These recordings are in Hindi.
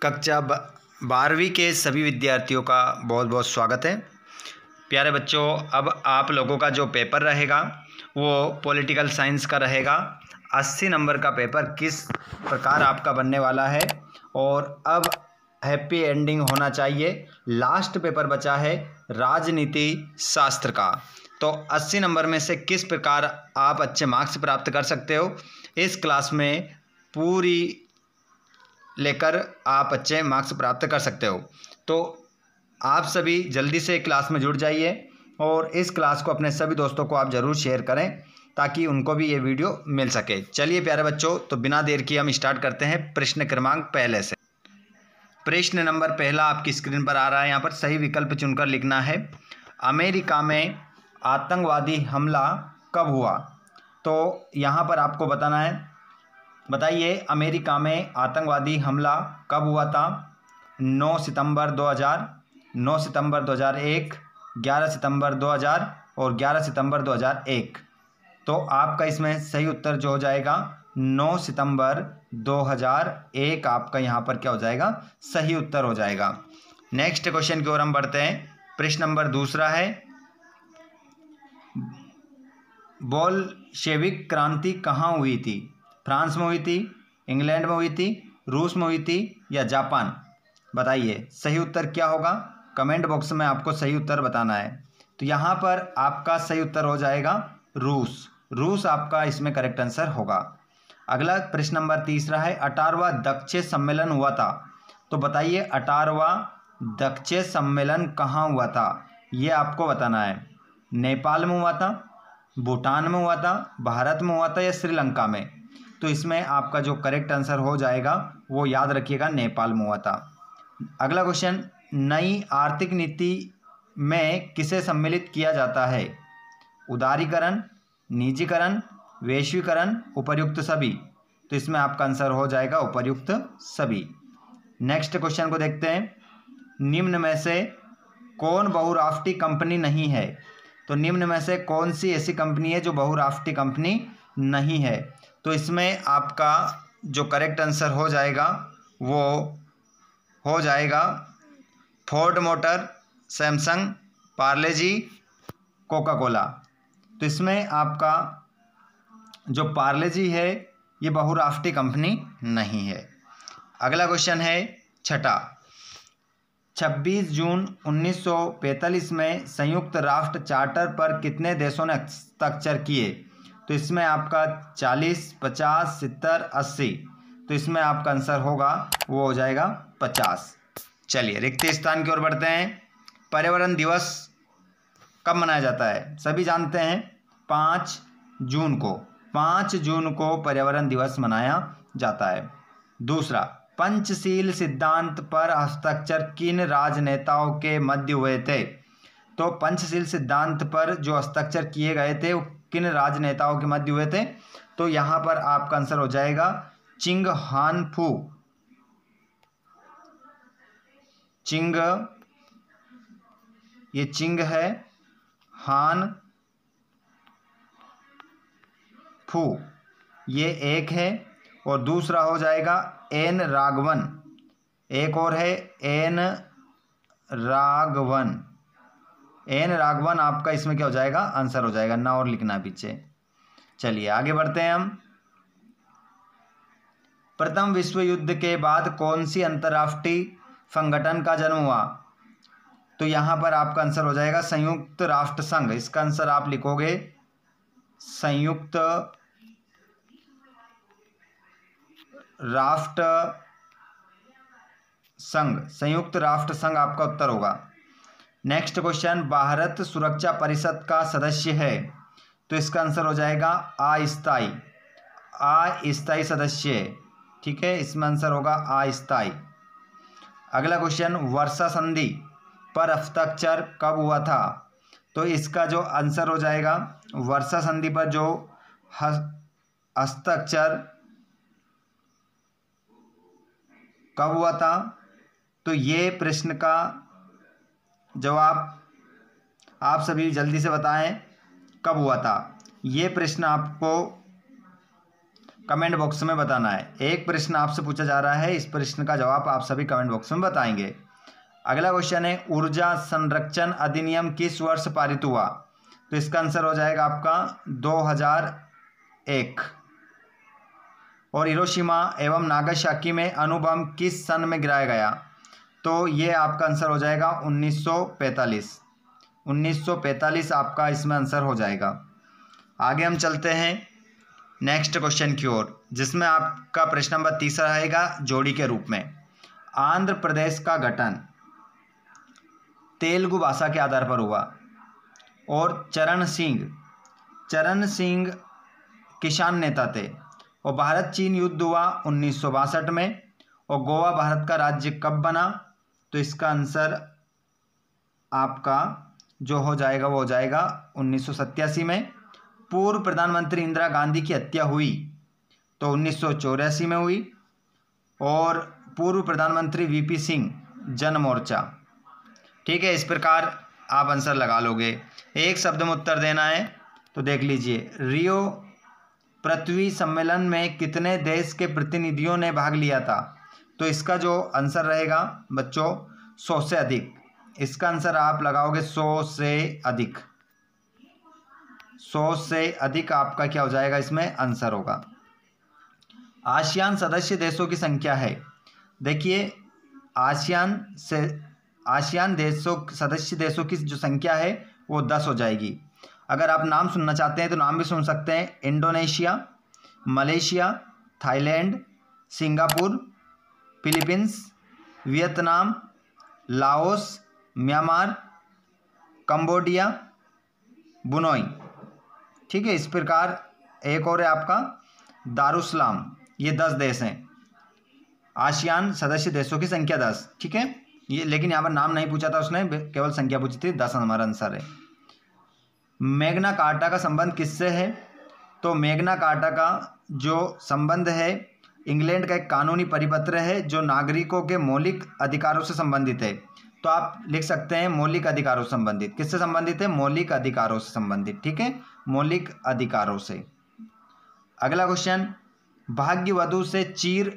कक्षा 12वीं के सभी विद्यार्थियों का बहुत बहुत स्वागत है। प्यारे बच्चों, अब आप लोगों का जो पेपर रहेगा वो पॉलिटिकल साइंस का रहेगा। 80 नंबर का पेपर किस प्रकार आपका बनने वाला है और अब हैप्पी एंडिंग होना चाहिए। लास्ट पेपर बचा है राजनीति शास्त्र का, तो 80 नंबर में से किस प्रकार आप अच्छे मार्क्स प्राप्त कर सकते हो, इस क्लास में पूरी लेकर आप अच्छे मार्क्स प्राप्त कर सकते हो। तो आप सभी जल्दी से क्लास में जुड़ जाइए और इस क्लास को अपने सभी दोस्तों को आप ज़रूर शेयर करें ताकि उनको भी ये वीडियो मिल सके। चलिए प्यारे बच्चों, तो बिना देर किए हम स्टार्ट करते हैं प्रश्न क्रमांक पहले से। प्रश्न नंबर पहला आपकी स्क्रीन पर आ रहा है। यहाँ पर सही विकल्प चुनकर लिखना है, अमेरिका में आतंकवादी हमला कब हुआ। तो यहाँ पर आपको बताना है, बताइए अमेरिका में आतंकवादी हमला कब हुआ था। 9 सितंबर 2000, 9 सितंबर 2001, 11 सितंबर 2000 और 11 सितंबर 2001। तो आपका इसमें सही उत्तर जो हो जाएगा 9 सितंबर 2001 आपका यहाँ पर क्या हो जाएगा, सही उत्तर हो जाएगा। नेक्स्ट क्वेश्चन की ओर हम बढ़ते हैं। प्रश्न नंबर दूसरा है, बोल्शेविक क्रांति कहाँ हुई थी। फ्रांस में हुई थी, इंग्लैंड में हुई थी, रूस में हुई थी या जापान। बताइए सही उत्तर क्या होगा, कमेंट बॉक्स में आपको सही उत्तर बताना है। तो यहाँ पर आपका सही उत्तर हो जाएगा रूस। रूस आपका इसमें करेक्ट आंसर होगा। अगला प्रश्न नंबर तीसरा है, 18वां दक्षिण सम्मेलन हुआ था। तो बताइए 18वां दक्षिण सम्मेलन कहाँ हुआ था, ये आपको बताना है। नेपाल में हुआ था, भूटान में हुआ था, भारत में हुआ था या श्रीलंका में। तो इसमें आपका जो करेक्ट आंसर हो जाएगा वो याद रखिएगा, नेपाल में हुआ था। अगला क्वेश्चन, नई आर्थिक नीति में किसे सम्मिलित किया जाता है। उदारीकरण, निजीकरण, वैश्वीकरण, उपर्युक्त सभी। तो इसमें आपका आंसर हो जाएगा उपर्युक्त सभी। नेक्स्ट क्वेश्चन को देखते हैं, निम्न में से कौन बहुराष्ट्रीय कंपनी नहीं है। तो निम्न में से कौन सी ऐसी कंपनी है जो बहुराष्ट्रीय कंपनी नहीं है। तो इसमें आपका जो करेक्ट आंसर हो जाएगा वो हो जाएगा फोर्ड मोटर, सैमसंग, पार्ले जी, कोका कोला। तो इसमें आपका जो पार्ले जी है ये बहुराष्ट्रीय कंपनी नहीं है। अगला क्वेश्चन है छठा, 26 जून 1945 में संयुक्त राष्ट्र चार्टर पर कितने देशों ने हस्ताक्षर किए। तो इसमें आपका 40, 50, 70, 80। तो इसमें आपका आंसर होगा वो हो जाएगा 50। चलिए रिक्त स्थान की ओर बढ़ते हैं। पर्यावरण दिवस कब मनाया जाता है, सभी जानते हैं 5 जून को। 5 जून को पर्यावरण दिवस मनाया जाता है। दूसरा, पंचशील सिद्धांत पर हस्ताक्षर किन राजनेताओं के मध्य हुए थे। तो पंचशील सिद्धांत पर जो हस्ताक्षर किए गए थे वो किन राजनेताओं के मध्य हुए थे। तो यहाँ पर आपका आंसर हो जाएगा चिंग हानफू। चिंग, ये चिंग है, हान फू ये एक है और दूसरा हो जाएगा एन राघवन। एक और है एन राघवन। एन राघवन आपका इसमें क्या हो जाएगा, आंसर हो जाएगा, ना और लिखना पीछे। चलिए आगे बढ़ते हैं हम। प्रथम विश्व युद्ध के बाद कौन सी अंतर्राष्ट्रीय संगठन का जन्म हुआ। तो यहां पर आपका आंसर हो जाएगा संयुक्त राष्ट्र संघ। इसका आंसर आप लिखोगे संयुक्त राष्ट्र संघ। संयुक्त राष्ट्र संघ आपका उत्तर होगा। नेक्स्ट क्वेश्चन, भारत सुरक्षा परिषद का सदस्य है। तो इसका आंसर हो जाएगा अस्थायी। अस्थायी सदस्य, ठीक है, इसमें आंसर होगा अस्थायी। अगला क्वेश्चन, वर्षा संधि पर हस्ताक्षर कब हुआ था। तो इसका जो आंसर हो जाएगा वर्षा संधि पर जो हस्ताक्षर कब हुआ था। तो ये प्रश्न का जवाब आप सभी जल्दी से बताएं कब हुआ था। ये प्रश्न आपको कमेंट बॉक्स में बताना है। एक प्रश्न आपसे पूछा जा रहा है, इस प्रश्न का जवाब आप सभी कमेंट बॉक्स में बताएंगे। अगला क्वेश्चन है, ऊर्जा संरक्षण अधिनियम किस वर्ष पारित हुआ? तो इसका आंसर हो जाएगा आपका 2001। और हिरोशिमा एवं नागासाकी में अणुबम किस सन में गिराया गया? तो ये आपका आंसर हो जाएगा 1945। 1945 आपका इसमें आंसर हो जाएगा। आगे हम चलते हैं नेक्स्ट क्वेश्चन की ओर, जिसमें आपका प्रश्न नंबर 30 रहेगा जोड़ी के रूप में। आंध्र प्रदेश का गठन तेलुगु भाषा के आधार पर हुआ और चरण सिंह किसान नेता थे। और भारत चीन युद्ध हुआ 1962 में। और गोवा भारत का राज्य कब बना? तो इसका आंसर आपका जो हो जाएगा वो हो जाएगा 1987 में। पूर्व प्रधानमंत्री इंदिरा गांधी की हत्या हुई तो 1984 में हुई। और पूर्व प्रधानमंत्री वीपी सिंह जन मोर्चा। ठीक है, इस प्रकार आप आंसर लगा लोगे। एक शब्द में उत्तर देना है, तो देख लीजिए, रियो पृथ्वी सम्मेलन में कितने देश के प्रतिनिधियों ने भाग लिया था? तो इसका जो आंसर रहेगा बच्चों 100 से अधिक। इसका आंसर आप लगाओगे 100 से अधिक। 100 से अधिक आपका क्या हो जाएगा इसमें आंसर होगा। आसियान सदस्य देशों की संख्या है, देखिए आसियान देशों सदस्य देशों की जो संख्या है वो 10 हो जाएगी। अगर आप नाम सुनना चाहते हैं तो नाम भी सुन सकते हैं, Indonesia, Malaysia, Thailand, Singapore, Philippines, Vietnam, Laos, Myanmar, Cambodia, Brunei. ठीक है, इस प्रकार एक और है आपका दारुसलाम। ये 10 देश हैं। आसियान सदस्य देशों की संख्या 10। ठीक है, ये लेकिन यहाँ पर नाम नहीं पूछा था उसने, केवल संख्या पूछी थी। 10 हमारा आंसर है। मैग्ना कार्टा का संबंध किससे है? तो मैग्ना कार्टा का जो संबंध है इंग्लैंड का एक कानूनी परिपत्र है जो नागरिकों के मौलिक अधिकारों से संबंधित है। तो आप लिख सकते हैं मौलिक अधिकारों से संबंधित। किससे संबंधित है? मौलिक अधिकारों से संबंधित। ठीक है, मौलिक अधिकारों से। अगला क्वेश्चन, भाग्यवधु से चीर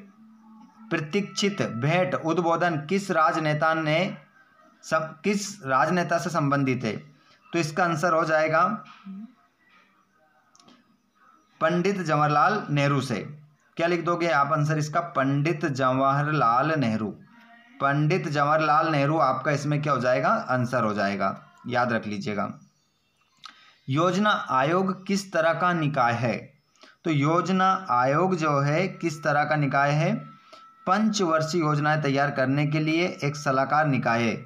प्रतीक्षित भेंट उद्बोधन किस राजनेता से संबंधित है? तो इसका आंसर हो जाएगा पंडित जवाहरलाल नेहरू से। क्या लिख दोगे आप आंसर इसका? पंडित जवाहरलाल नेहरू। पंडित जवाहरलाल नेहरू आपका इसमें क्या हो जाएगा? आंसर हो जाएगा, याद रख लीजिएगा। योजना आयोग किस तरह का निकाय है? तो योजना आयोग जो है किस तरह का निकाय है? पंचवर्षीय योजनाएं तैयार करने के लिए एक सलाहकार निकाय है।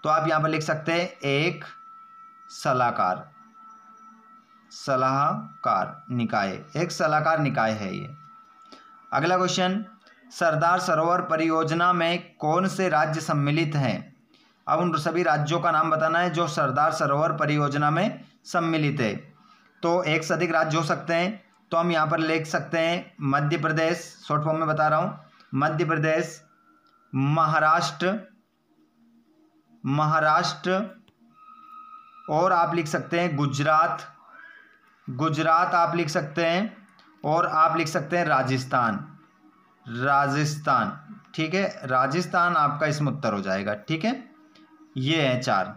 तो आप यहां पर लिख सकते हैं एक सलाहकार निकाय, एक सलाहकार निकाय है ये। अगला क्वेश्चन, सरदार सरोवर परियोजना में कौन से राज्य सम्मिलित हैं? अब उन सभी राज्यों का नाम बताना है जो सरदार सरोवर परियोजना में सम्मिलित है। तो एक से अधिक राज्य हो सकते हैं। तो हम यहाँ पर लिख सकते हैं मध्य प्रदेश, शॉर्ट फॉर्म में बता रहा हूँ, मध्य प्रदेश, महाराष्ट्र, और आप लिख सकते हैं गुजरात आप लिख सकते हैं, और आप लिख सकते हैं राजस्थान। ठीक है, राजस्थान आपका इसमें उत्तर हो जाएगा। ठीक है, ये है 4।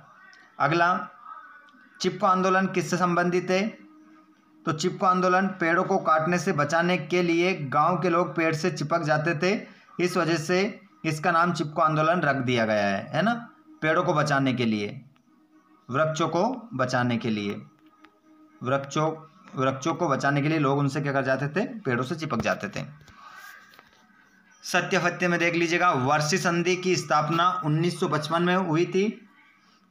अगला, चिपको आंदोलन किससे संबंधित है? तो चिपको आंदोलन पेड़ों को काटने से बचाने के लिए गांव के लोग पेड़ से चिपक जाते थे, इस वजह से इसका नाम चिपको आंदोलन रख दिया गया है ना। पेड़ों को बचाने के लिए, वृक्षों को बचाने के लिए, वृक्षों को बचाने के लिए लोग उनसे क्या कर जाते थे? पेड़ों से चिपक जाते थे। सत्य में देख लीजिएगा, वर्षी संधि की स्थापना 1955 में हुई थी।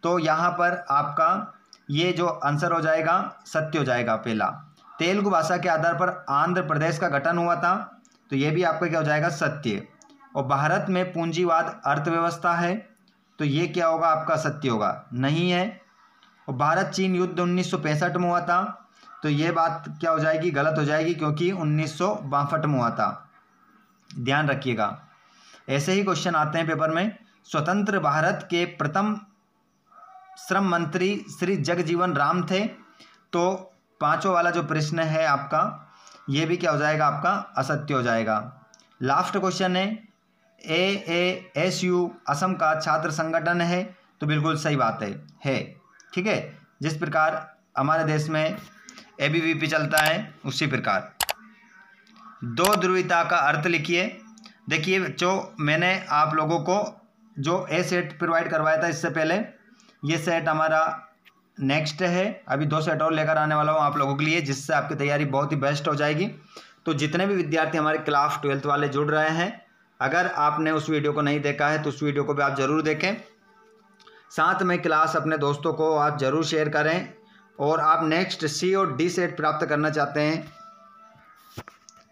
तो यहाँ पर आपका ये जो आंसर हो जाएगा सत्य हो जाएगा पहला। तेलुगु भाषा के आधार पर आंध्र प्रदेश का गठन हुआ था, तो ये भी आपका क्या हो जाएगा? सत्य। और भारत में पूंजीवाद अर्थव्यवस्था है, तो ये क्या होगा आपका? सत्य होगा, नहीं है। और भारत चीन युद्ध 1965 में हुआ था, तो ये बात क्या हो जाएगी? गलत हो जाएगी, क्योंकि 1962 में हुआ था, ध्यान रखिएगा। ऐसे ही क्वेश्चन आते हैं पेपर में। स्वतंत्र भारत के प्रथम श्रम मंत्री श्री जगजीवन राम थे। तो 5वां वाला जो प्रश्न है आपका, ये भी क्या हो जाएगा, आपका असत्य हो जाएगा। लास्ट क्वेश्चन है, AASU असम का छात्र संगठन है, तो बिल्कुल सही बात है। ठीक है, जिस प्रकार हमारे देश में ABVP चलता है उसी प्रकार। दो ध्रुवीयता का अर्थ लिखिए। देखिए, जो मैंने आप लोगों को जो सेट प्रोवाइड करवाया था इससे पहले, ये सेट हमारा नेक्स्ट है। अभी 2 सेट और लेकर आने वाला हूँ आप लोगों के लिए, जिससे आपकी तैयारी बहुत ही बेस्ट हो जाएगी। तो जितने भी विद्यार्थी हमारे क्लास 12th वाले जुड़ रहे हैं, अगर आपने उस वीडियो को नहीं देखा है तो उस वीडियो को भी आप ज़रूर देखें। साथ में क्लास अपने दोस्तों को आप ज़रूर शेयर करें। और आप नेक्स्ट C और D सेट प्राप्त करना चाहते हैं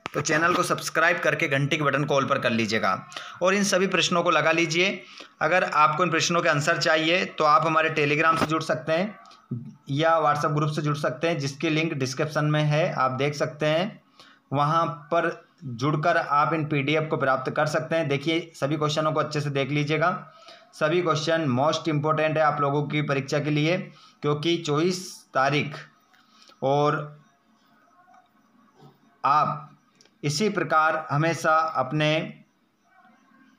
तो चैनल को सब्सक्राइब करके घंटी के बटन को ऑल पर कर लीजिएगा और इन सभी प्रश्नों को लगा लीजिए। अगर आपको इन प्रश्नों के आंसर चाहिए तो आप हमारे टेलीग्राम से जुड़ सकते हैं या व्हाट्सएप ग्रुप से जुड़ सकते हैं, जिसकी लिंक डिस्क्रिप्शन में है, आप देख सकते हैं। वहां पर जुड़कर आप इन PDF को प्राप्त कर सकते हैं। देखिए, सभी क्वेश्चनों को अच्छे से देख लीजिएगा। सभी क्वेश्चन मोस्ट इम्पोर्टेंट है आप लोगों की परीक्षा के लिए, क्योंकि 24 तारीख और आप इसी प्रकार हमेशा अपने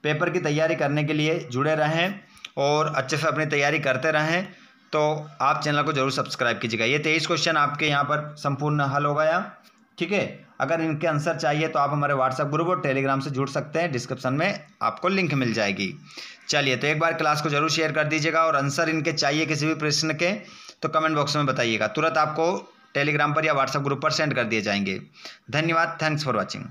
पेपर की तैयारी करने के लिए जुड़े रहें और अच्छे से अपनी तैयारी करते रहें। तो आप चैनल को जरूर सब्सक्राइब कीजिएगा। ये 23 क्वेश्चन आपके यहाँ पर संपूर्ण हल हो गया। ठीक है, अगर इनके आंसर चाहिए तो आप हमारे व्हाट्सएप ग्रुप और टेलीग्राम से जुड़ सकते हैं, डिस्क्रिप्शन में आपको लिंक मिल जाएगी। चलिए, तो एक बार क्लास को जरूर शेयर कर दीजिएगा और आंसर इनके चाहिए किसी भी प्रश्न के तो कमेंट बॉक्स में बताइएगा। तुरंत आपको टेलीग्राम पर या व्हाट्सएप ग्रुप पर सेंड कर दिए जाएंगे। धन्यवाद, थैंक्स फॉर वॉचिंग।